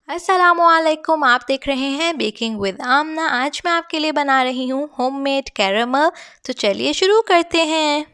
अस्सलामुअलैकुम, आप देख रहे हैं बेकिंग विद आमना। आज मैं आपके लिए बना रही हूँ होममेड कैरमल। तो चलिए शुरू करते हैं।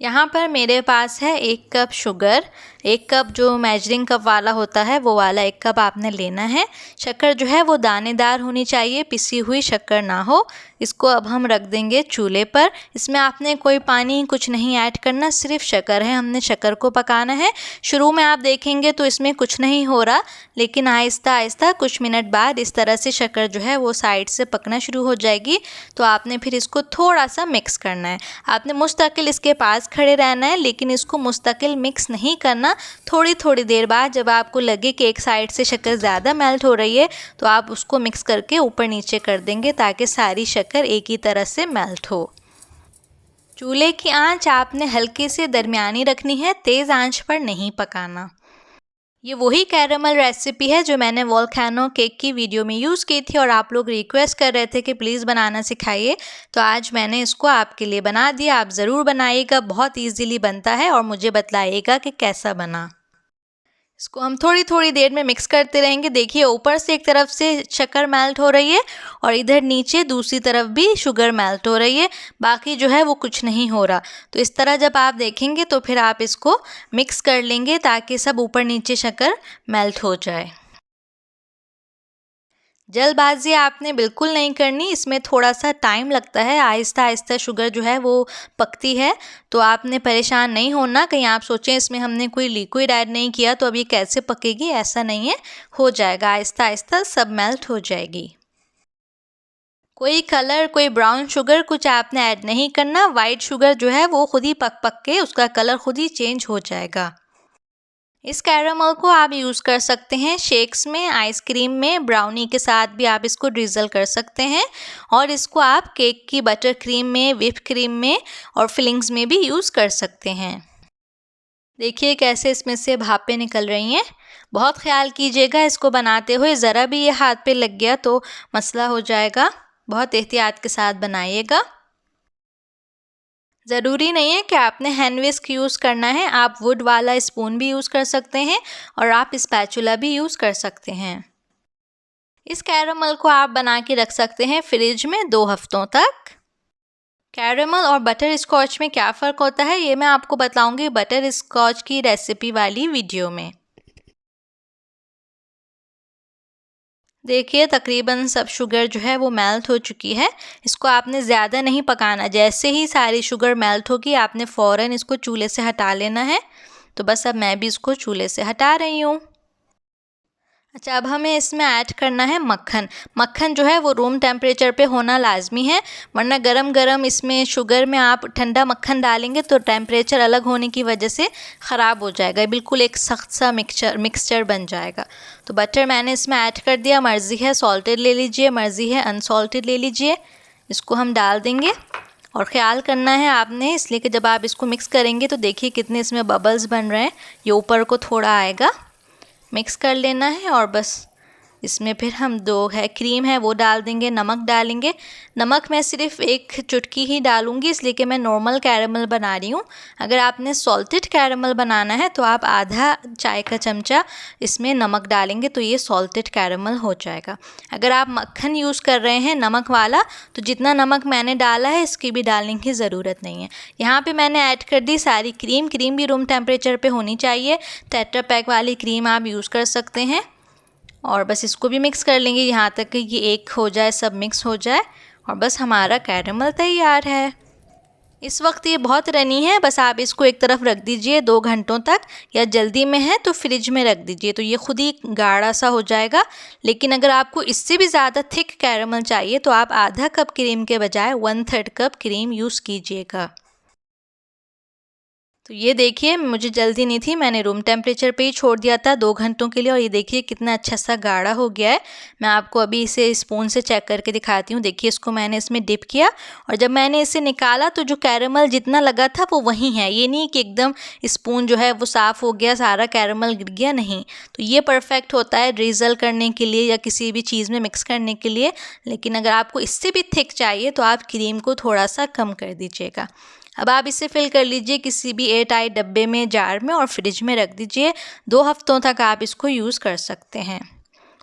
यहाँ पर मेरे पास है 1 कप शुगर। 1 कप जो मेजरिंग कप वाला होता है वो वाला 1 कप आपने लेना है। शक्कर जो है वो दानेदार होनी चाहिए, पिसी हुई शक्कर ना हो। इसको अब हम रख देंगे चूल्हे पर। इसमें आपने कोई पानी कुछ नहीं ऐड करना, सिर्फ शक्कर है, हमने शक्कर को पकाना है। शुरू में आप देखेंगे तो इसमें कुछ नहीं हो रहा, लेकिन आहिस्ता आहिस्ता कुछ मिनट बाद इस तरह से शक्कर जो है वो साइड से पकना शुरू हो जाएगी। तो आपने फिर इसको थोड़ा सा मिक्स करना है। आपने मुस्तकिल इसके पास खड़े रहना है, लेकिन इसको मुस्तकिल मिक्स नहीं करना। थोड़ी थोड़ी देर बाद जब आपको लगे कि एक साइड से शक्कर ज़्यादा मेल्ट हो रही है तो आप उसको मिक्स करके ऊपर नीचे कर देंगे, ताकि सारी शक्कर एक ही तरह से मेल्ट हो। चूल्हे की आंच आपने हल्की से दरमियानी रखनी है, तेज़ आंच पर नहीं पकाना। ये वही कैरमल रेसिपी है जो मैंने वोल्केनो केक की वीडियो में यूज़ की थी और आप लोग रिक्वेस्ट कर रहे थे कि प्लीज़ बनाना सिखाइए। तो आज मैंने इसको आपके लिए बना दिया। आप ज़रूर बनाइएगा, बहुत इजीली बनता है और मुझे बतलाइएगा कि कैसा बना। इसको हम थोड़ी थोड़ी देर में मिक्स करते रहेंगे। देखिए ऊपर से एक तरफ से शक्कर मेल्ट हो रही है और इधर नीचे दूसरी तरफ भी शुगर मेल्ट हो रही है, बाकी जो है वो कुछ नहीं हो रहा। तो इस तरह जब आप देखेंगे तो फिर आप इसको मिक्स कर लेंगे ताकि सब ऊपर नीचे शक्कर मेल्ट हो जाए। जल्दबाजी आपने बिल्कुल नहीं करनी, इसमें थोड़ा सा टाइम लगता है, आहिस्ता आहिस्ता शुगर जो है वो पकती है। तो आपने परेशान नहीं होना, कहीं आप सोचें इसमें हमने कोई लिक्विड ऐड नहीं किया तो अब ये कैसे पकेगी, ऐसा नहीं है, हो जाएगा, आहिस्ता आहिस्ता सब मेल्ट हो जाएगी। कोई कलर, कोई ब्राउन शुगर कुछ आपने ऐड नहीं करना। वाइट शुगर जो है वो खुद ही पक पक के उसका कलर खुद ही चेंज हो जाएगा। इस कैरमल को आप यूज़ कर सकते हैं शेक्स में, आइसक्रीम में, ब्राउनी के साथ भी आप इसको ड्रिज़ल कर सकते हैं। और इसको आप केक की बटर क्रीम में, व्हिप क्रीम में और फिलिंग्स में भी यूज़ कर सकते हैं। देखिए कैसे इसमें से भापें निकल रही हैं। बहुत ख्याल कीजिएगा इसको बनाते हुए, ज़रा भी ये हाथ पे लग गया तो मसला हो जाएगा। बहुत एहतियात के साथ बनाइएगा। ज़रूरी नहीं है कि आपने हैंड विस्क यूज़ करना है, आप वुड वाला स्पून भी यूज़ कर सकते हैं और आप स्पैचुला भी यूज़ कर सकते हैं। इस कैरमल को आप बना के रख सकते हैं फ्रिज में 2 हफ्तों तक। कैरमल और बटर स्कॉच में क्या फ़र्क होता है ये मैं आपको बताऊंगी बटर स्कॉच की रेसिपी वाली वीडियो में। देखिए तकरीबन सब शुगर जो है वो मेल्ट हो चुकी है। इसको आपने ज़्यादा नहीं पकाना, जैसे ही सारी शुगर मेल्ट होगी आपने फ़ौरन इसको चूल्हे से हटा लेना है। तो बस अब मैं भी इसको चूल्हे से हटा रही हूँ। अच्छा, अब हमें इसमें ऐड करना है मक्खन। मक्खन जो है वो रूम टेम्परेचर पे होना लाजमी है, वरना गरम गरम इसमें शुगर में आप ठंडा मक्खन डालेंगे तो टेम्परेचर अलग होने की वजह से ख़राब हो जाएगा, बिल्कुल एक सख्त सा मिक्सचर बन जाएगा। तो बटर मैंने इसमें ऐड कर दिया। मर्ज़ी है सॉल्टेड ले लीजिए, मर्ज़ी है अनसॉल्टेड ले लीजिए। इसको हम डाल देंगे और ख़्याल करना है आपने, इसलिए कि जब आप इसको मिक्स करेंगे तो देखिए कितने इसमें बबल्स बन रहे हैं, ये ऊपर को थोड़ा आएगा। मिक्स कर लेना है और बस इसमें फिर हम 2 है क्रीम है वो डाल देंगे, नमक डालेंगे। नमक मैं सिर्फ 1 चुटकी ही डालूंगी, इसलिए कि मैं नॉर्मल कैरमल बना रही हूँ। अगर आपने सॉल्टेड कैरमल बनाना है तो आप आधा चाय का चमचा इसमें नमक डालेंगे तो ये सॉल्टेड कैरमल हो जाएगा। अगर आप मक्खन यूज़ कर रहे हैं नमक वाला तो जितना नमक मैंने डाला है इसकी भी डालने की ज़रूरत नहीं है। यहाँ पर मैंने ऐड कर दी सारी क्रीम। क्रीम भी रूम टेम्परेचर पर होनी चाहिए। टेट्रा पैक वाली क्रीम आप यूज़ कर सकते हैं और बस इसको भी मिक्स कर लेंगे यहाँ तक कि ये एक हो जाए, सब मिक्स हो जाए और बस हमारा कैरमल तैयार है। इस वक्त ये बहुत रनी है, बस आप इसको एक तरफ रख दीजिए 2 घंटों तक, या जल्दी में है तो फ्रिज में रख दीजिए तो ये खुद ही गाढ़ा सा हो जाएगा। लेकिन अगर आपको इससे भी ज़्यादा थिक कैरमल चाहिए तो आप आधा कप क्रीम के बजाय 1/3 कप क्रीम यूज़ कीजिएगा। तो ये देखिए मुझे जल्दी नहीं थी, मैंने रूम टेम्परेचर पे ही छोड़ दिया था 2 घंटों के लिए और ये देखिए कितना अच्छा सा गाढ़ा हो गया है। मैं आपको अभी इसे स्पून से चेक करके दिखाती हूँ। देखिए इसको मैंने इसमें डिप किया और जब मैंने इसे निकाला तो जो कैरमल जितना लगा था वो वहीं है। ये नहीं कि एकदम स्पून जो है वो साफ़ हो गया, सारा कैरमल गिर गया, नहीं। तो ये परफेक्ट होता है ड्रिज़ल करने के लिए या किसी भी चीज़ में मिक्स करने के लिए। लेकिन अगर आपको इससे भी थिक चाहिए तो आप क्रीम को थोड़ा सा कम कर दीजिएगा। अब आप इसे फिल कर लीजिए किसी भी एयर टाइट डब्बे में, जार में और फ्रिज में रख दीजिए। 2 हफ्तों तक आप इसको यूज़ कर सकते हैं।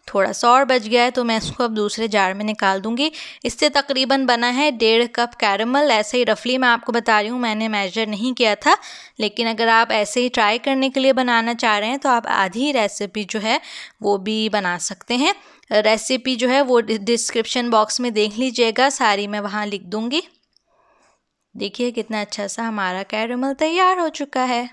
थोड़ा सा और बच गया है तो मैं इसको अब दूसरे जार में निकाल दूंगी। इससे तकरीबन बना है 1.5 कप कैरमल। ऐसे ही रफली मैं आपको बता रही हूँ, मैंने मेजर नहीं किया था, लेकिन अगर आप ऐसे ही ट्राई करने के लिए बनाना चाह रहे हैं तो आप आधी रेसिपी जो है वो भी बना सकते हैं। रेसिपी जो है वो डिस्क्रिप्शन बॉक्स में देख लीजिएगा, सारी मैं वहाँ लिख दूँगी। देखिए कितना अच्छा सा हमारा कैरमल तैयार हो चुका है।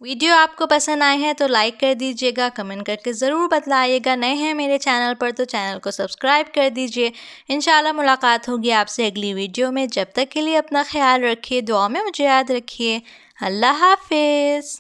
वीडियो आपको पसंद आए हैं तो लाइक कर दीजिएगा, कमेंट करके ज़रूर बतलाइएगा। नए हैं मेरे चैनल पर तो चैनल को सब्सक्राइब कर दीजिए। इंशाल्लाह मुलाकात होगी आपसे अगली वीडियो में। जब तक के लिए अपना ख्याल रखिए, दुआ में मुझे याद रखिए। अल्लाह हाफिज़।